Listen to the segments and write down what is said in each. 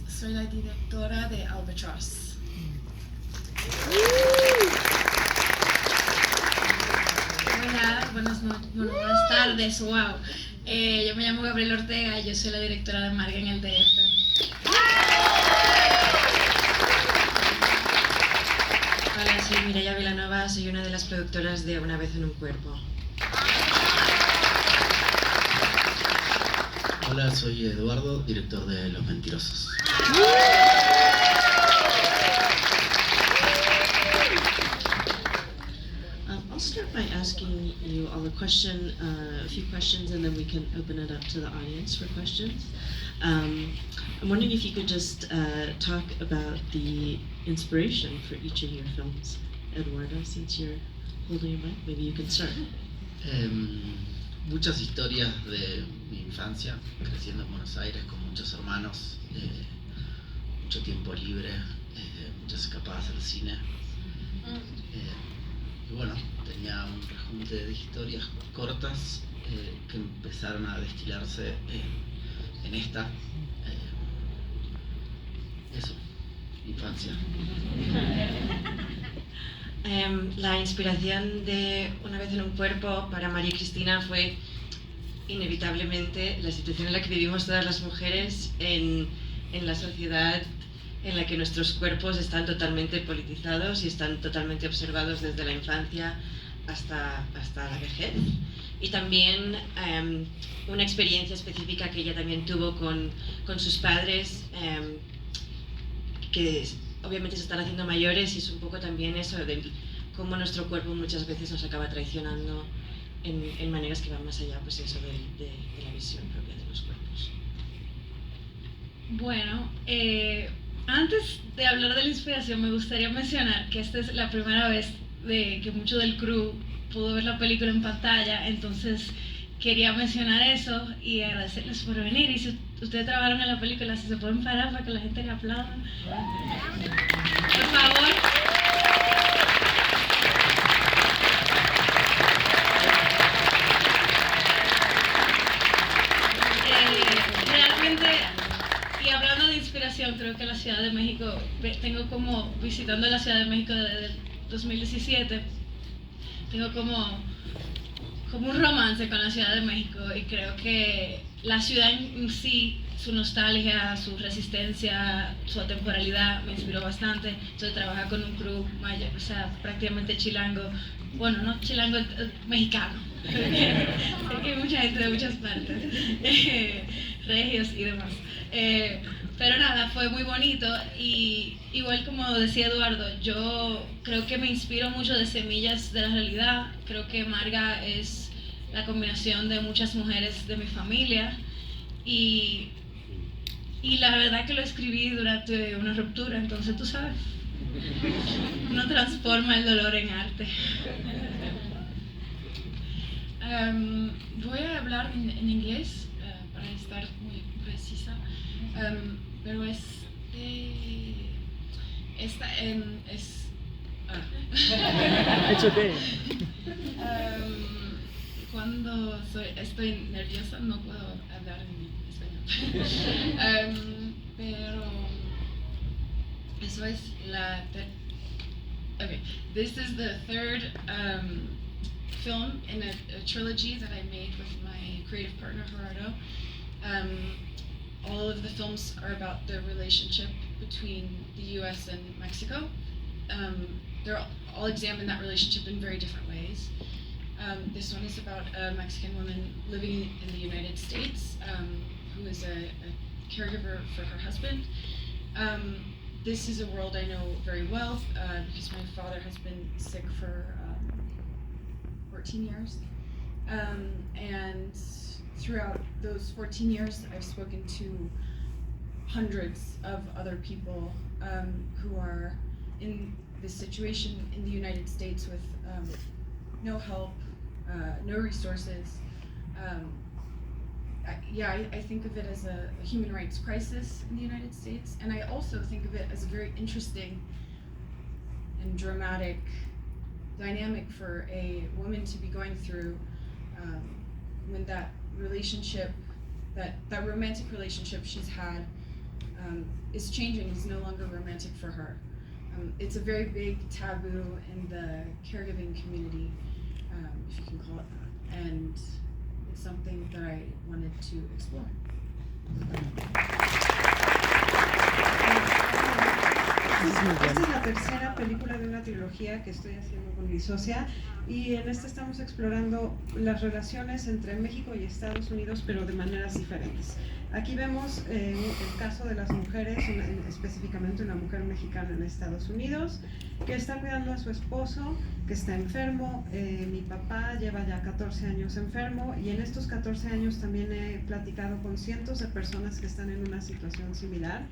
Soy la directora de Albatross. Hola, buenas tardes, wow. Yo me llamo Gabriela Ortega y yo soy la directora de Marga en el DF. Hola, soy Mireia Vilanova, soy una de las productoras de Una vez en un cuerpo. Hola, soy Eduardo, director de Los Mentirosos. I'll start by asking you all a few questions, and then we can open it up to the audience for questions. I'm wondering if you could just talk about the inspiration for each of your films. Eduardo, since you're holding a mic, maybe you can start. Muchas historias de mi infancia, creciendo en Buenos Aires con muchos hermanos, mucho tiempo libre, muchas escapadas al cine. Y bueno, tenía un rejunte de historias cortas que empezaron a destilarse en esta. Eso, infancia. La inspiración de Una vez en un cuerpo para María y Cristina fue inevitablemente la situación en la que vivimos todas las mujeres en la sociedad en la que nuestros cuerpos están totalmente politizados y están totalmente observados desde la infancia hasta la vejez. Y también una experiencia específica que ella también tuvo con sus padres, que obviamente se están haciendo mayores, y es un poco también eso de cómo nuestro cuerpo muchas veces nos acaba traicionando en maneras que van más allá, pues eso de la visión propia de los cuerpos. Bueno, antes de hablar de la inspiración, me gustaría mencionar que esta es la primera vez que mucho del crew pudo ver la película en pantalla, entonces quería mencionar eso y agradecerles por venir. Y si ustedes trabajaron en la película, si se pueden parar para que la gente le aplauda. Por favor. Realmente, y hablando de inspiración, creo que la Ciudad de México, tengo como, visitando la Ciudad de México desde el 2017, tengo como un romance con la Ciudad de México, y creo que la ciudad en sí, su nostalgia, su resistencia, su atemporalidad me inspiró bastante. Entonces trabajar con un crew mayor, o sea, prácticamente chilango, bueno, no chilango, mexicano, porque hay mucha gente de muchas partes, regios y demás. Pero nada, fue muy bonito, y igual como decía Eduardo, yo creo que me inspiro mucho de Semillas de la Realidad. Creo que Marga es la combinación de muchas mujeres de mi familia, y la verdad que lo escribí durante una ruptura, entonces tú sabes, uno transforma el dolor en arte. Voy a hablar en inglés para estar muy precisa, pero It's okay. Cuando estoy nerviosa no puedo hablar en español. Pero eso es okay, this is the third film in a trilogy that I made with my creative partner Gerardo. All of the films are about the relationship between the US and Mexico. They're all examine that relationship in very different ways. This one is about a Mexican woman living in the United States who is a caregiver for her husband. This is a world I know very well because my father has been sick for 14 years. And throughout those 14 years, I've spoken to hundreds of other people who are in this situation in the United States with no help, no resources. I think of it as a human rights crisis in the United States, and I also think of it as a very interesting and dramatic dynamic for a woman to be going through when that relationship that romantic relationship she's had is changing, is no longer romantic for her. It's a very big taboo in the caregiving community, if you can call it that, and it's something that I wanted to explore. Esta es la tercera película de una trilogía que estoy haciendo con mi socia, y en esta estamos explorando las relaciones entre México y Estados Unidos, pero de maneras diferentes. Aquí vemos el caso de las mujeres, específicamente una mujer mexicana en Estados Unidos que está cuidando a su esposo que está enfermo. Mi papá lleva ya 14 años enfermo, y en estos 14 años también he platicado con cientos de personas que están en una situación similar.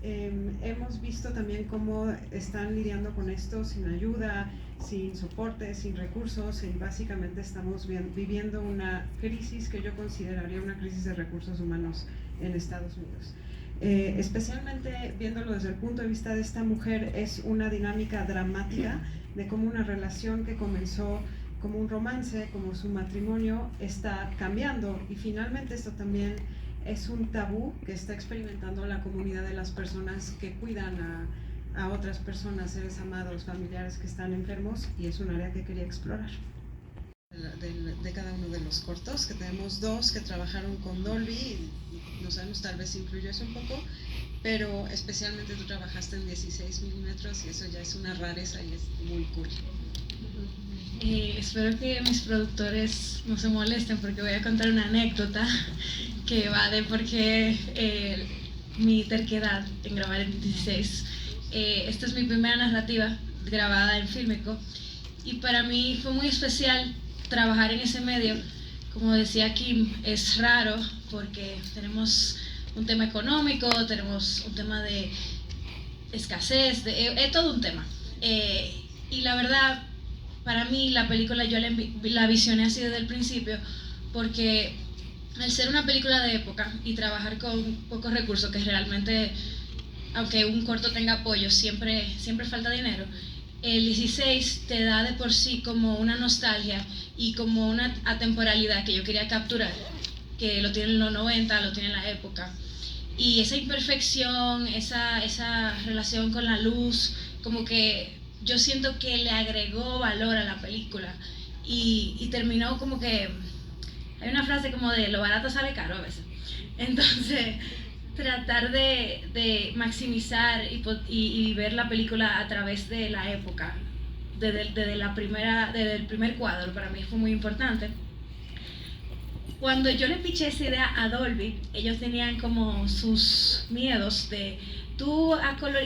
Hemos visto también cómo están lidiando con esto sin ayuda, sin soporte, sin recursos, y básicamente estamos viviendo una crisis que yo consideraría una crisis de recursos humanos en Estados Unidos. Especialmente viéndolo desde el punto de vista de esta mujer, es una dinámica dramática de cómo una relación que comenzó como un romance, como su matrimonio, está cambiando, y finalmente esto también es un tabú que está experimentando la comunidad de las personas que cuidan a otras personas, seres amados, familiares que están enfermos, y es un área que quería explorar. De cada uno de los cortos, que tenemos dos que trabajaron con Dolby, y no sabemos, tal vez incluyó eso un poco, pero especialmente tú trabajaste en 16 milímetros, y eso ya es una rareza y es muy cool. Espero que mis productores no se molesten, porque voy a contar una anécdota que va de por qué mi terquedad en grabar en 16. Esta es mi primera narrativa grabada en Fílmico, y para mí fue muy especial trabajar en ese medio. Como decía Kim, es raro porque tenemos un tema económico, tenemos un tema de escasez, es todo un tema. Y la verdad, para mí la película yo la visioné así desde el principio, porque al ser una película de época y trabajar con pocos recursos, que realmente, aunque un corto tenga apoyo, siempre falta dinero, el 16 te da de por sí como una nostalgia y como una atemporalidad que yo quería capturar, que lo tiene en los 90, lo tiene en la época. Y esa imperfección, esa relación con la luz, como que yo siento que le agregó valor a la película, y terminó como que, hay una frase como de lo barato sale caro a veces. Entonces, tratar de maximizar y ver la película a través de la época, desde el primer cuadro, para mí fue muy importante. Cuando yo le piché esa idea a Dolby, ellos tenían como sus miedos de o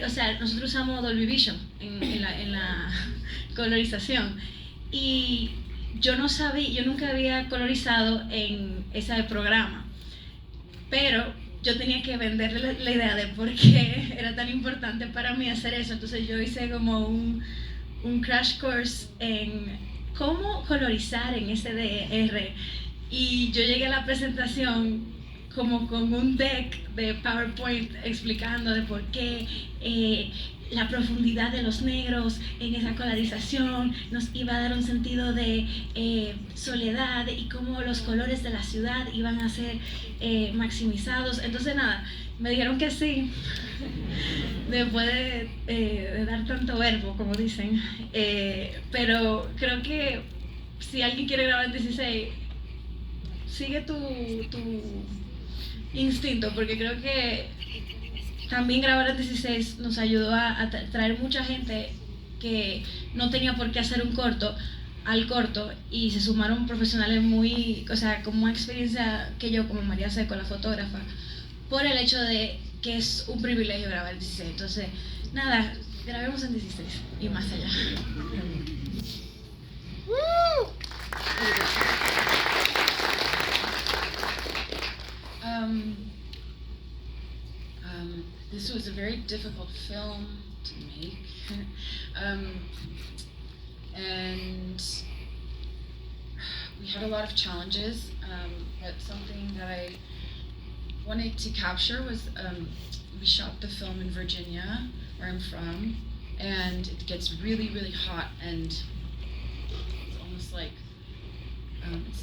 sea, nosotros usamos Dolby Vision en la colorización, y yo nunca había colorizado en ese programa, pero yo tenía que venderle la idea de por qué era tan importante para mí hacer eso. Entonces yo hice como un crash course en cómo colorizar en SDR, y yo llegué a la presentación como con un deck de PowerPoint explicando de por qué la profundidad de los negros en esa colorización nos iba a dar un sentido de soledad, y cómo los colores de la ciudad iban a ser maximizados. Entonces nada, me dijeron que sí, después de dar tanto verbo, como dicen, pero creo que si alguien quiere grabar en 16, sigue tu instinto, porque creo que también grabar en 16 nos ayudó a traer mucha gente que no tenía por qué hacer un corto al corto, y se sumaron profesionales con más experiencia que yo, como María Seco, la fotógrafa, por el hecho de que es un privilegio grabar en 16. Entonces, nada, grabemos en 16 y más allá. This was a very difficult film to make, and we had a lot of challenges, but something that I wanted to capture was we shot the film in Virginia, where I'm from, and it gets really, really hot, and it's almost like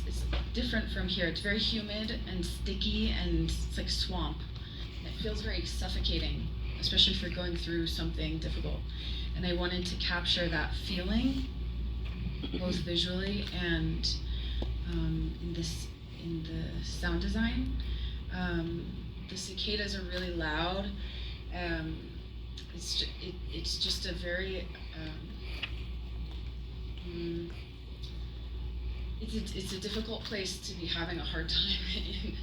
It's different from here. It's very humid and sticky, and it's like swamp. And it feels very suffocating, especially if you're going through something difficult. And I wanted to capture that feeling, both visually and in the sound design. The cicadas are really loud. It's just a very it's a difficult place to be having a hard time in,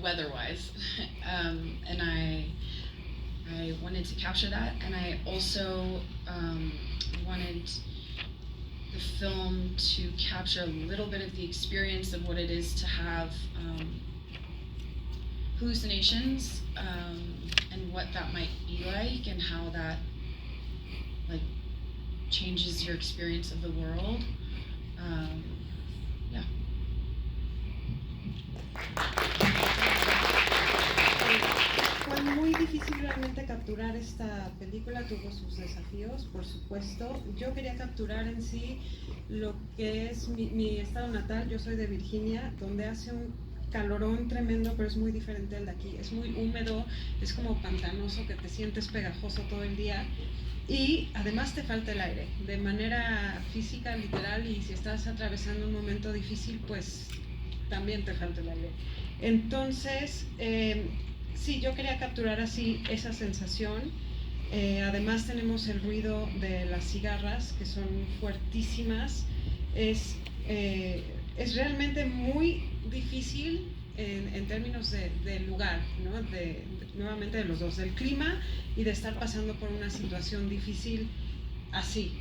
weather-wise, and I wanted to capture that, and I also wanted the film to capture a little bit of the experience of what it is to have hallucinations, and what that might be like, and how that changes your experience of the world. Yeah. Fue muy difícil realmente capturar esta película, tuvo sus desafíos, por supuesto. Yo quería capturar en sí lo que es mi estado natal. Yo soy de Virginia, donde hace un calorón tremendo, pero es muy diferente al de aquí. Es muy húmedo, es como pantanoso, que te sientes pegajoso todo el día. Y además te falta el aire, de manera física, literal, y si estás atravesando un momento difícil, pues también te falta el aire. Entonces, sí, yo quería capturar así esa sensación. Además tenemos el ruido de las cigarras, que son fuertísimas. Es realmente muy difícil en términos del lugar, ¿no? Nuevamente de los dos, del clima y de estar pasando por una situación difícil así.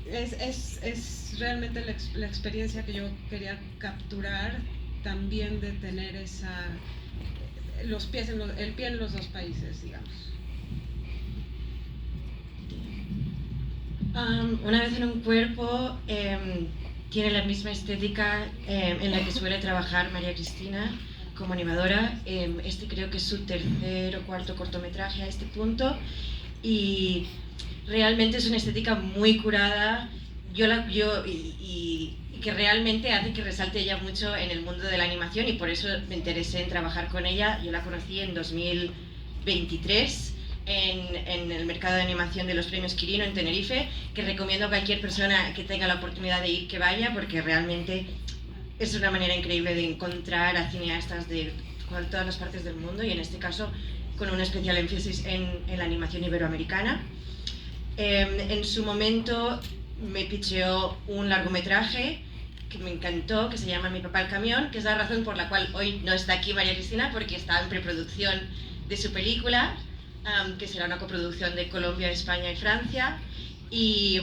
Es realmente la experiencia que yo quería capturar, también de tener el pie en los dos países, digamos. Una vez en un cuerpo tiene la misma estética en la que suele trabajar María Cristina como animadora. Este creo que es su tercer o cuarto cortometraje a este punto, y realmente es una estética muy curada y que realmente hace que resalte ella mucho en el mundo de la animación, y por eso me interesé en trabajar con ella. Yo la conocí en 2023 en el mercado de animación de los premios Quirino en Tenerife, que recomiendo a cualquier persona que tenga la oportunidad de ir que vaya, porque realmente es una manera increíble de encontrar a cineastas de todas las partes del mundo, y en este caso con un especial énfasis en la animación iberoamericana. En su momento me pitcheó un largometraje que me encantó, que se llama Mi papá el camión, que es la razón por la cual hoy no está aquí María Cristina, porque está en preproducción de su película, que será una coproducción de Colombia, España y Francia. Y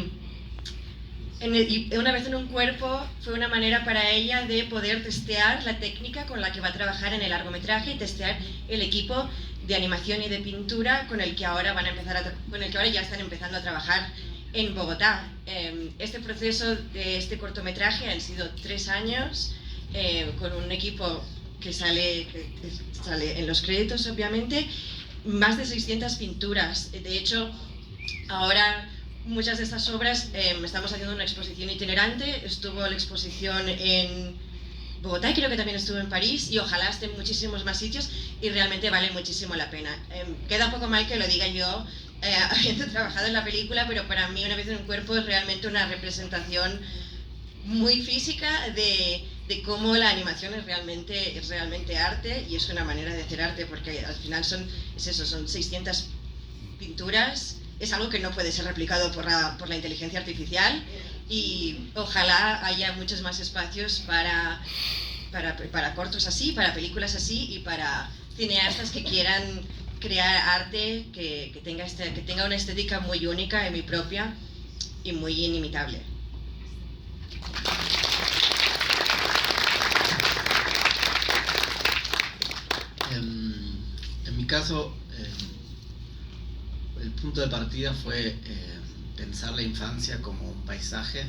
una vez en un cuerpo fue una manera para ella de poder testear la técnica con la que va a trabajar en el largometraje y testear el equipo de animación y de pintura con el que ahora ya están empezando a trabajar en Bogotá. Este proceso de este cortometraje han sido 3 años, con un equipo que sale en los créditos, obviamente, más de 600 pinturas. De hecho, ahora muchas de estas obras estamos haciendo una exposición itinerante. Estuvo la exposición en Bogotá y creo que también estuvo en París, y ojalá esté en muchísimos más sitios, y realmente vale muchísimo la pena. Queda un poco mal que lo diga yo habiendo trabajado en la película, pero para mí Una vez en un cuerpo es realmente una representación muy física de cómo la animación es realmente arte, y es una manera de hacer arte, porque al final son 600 pinturas. Es algo que no puede ser replicado por la inteligencia artificial, y ojalá haya muchos más espacios para cortos así, para películas así, y para cineastas que quieran crear arte que tenga una estética muy única y muy propia y muy inimitable. En mi caso, el punto de partida fue pensar la infancia como un paisaje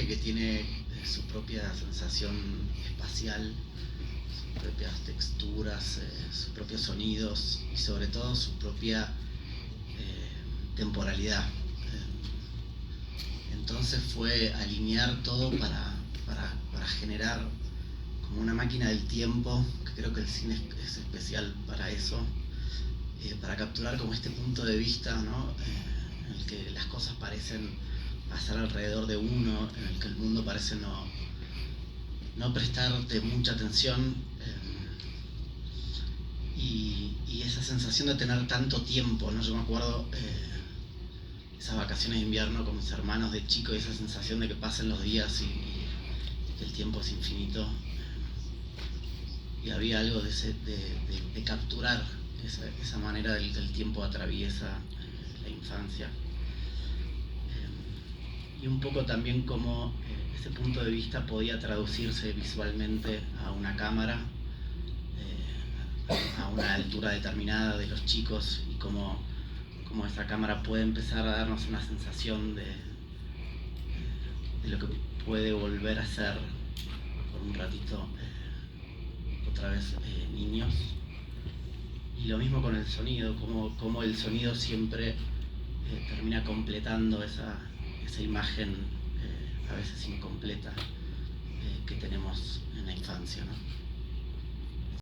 que tiene su propia sensación espacial, sus propias texturas, sus propios sonidos y sobre todo su propia temporalidad. entonces fue alinear todo para generar como una máquina del tiempo, que creo que el cine es especial para eso, para capturar como este punto de vista, ¿no? En el que las cosas parecen pasar alrededor de uno, en el que el mundo parece no prestarte mucha atención, y esa sensación de tener tanto tiempo, ¿no? Yo me acuerdo esas vacaciones de invierno con mis hermanos de chico, y esa sensación de que pasan los días y que el tiempo es infinito, y había algo de capturar esa manera del que el tiempo atraviesa la infancia, y un poco también cómo ese punto de vista podía traducirse visualmente a una cámara, a una altura determinada de los chicos, y cómo esa cámara puede empezar a darnos una sensación de lo que puede volver a ser por un ratito otra vez niños. Y lo mismo con el sonido, como el sonido siempre termina completando esa imagen a veces incompleta que tenemos en la infancia, ¿no?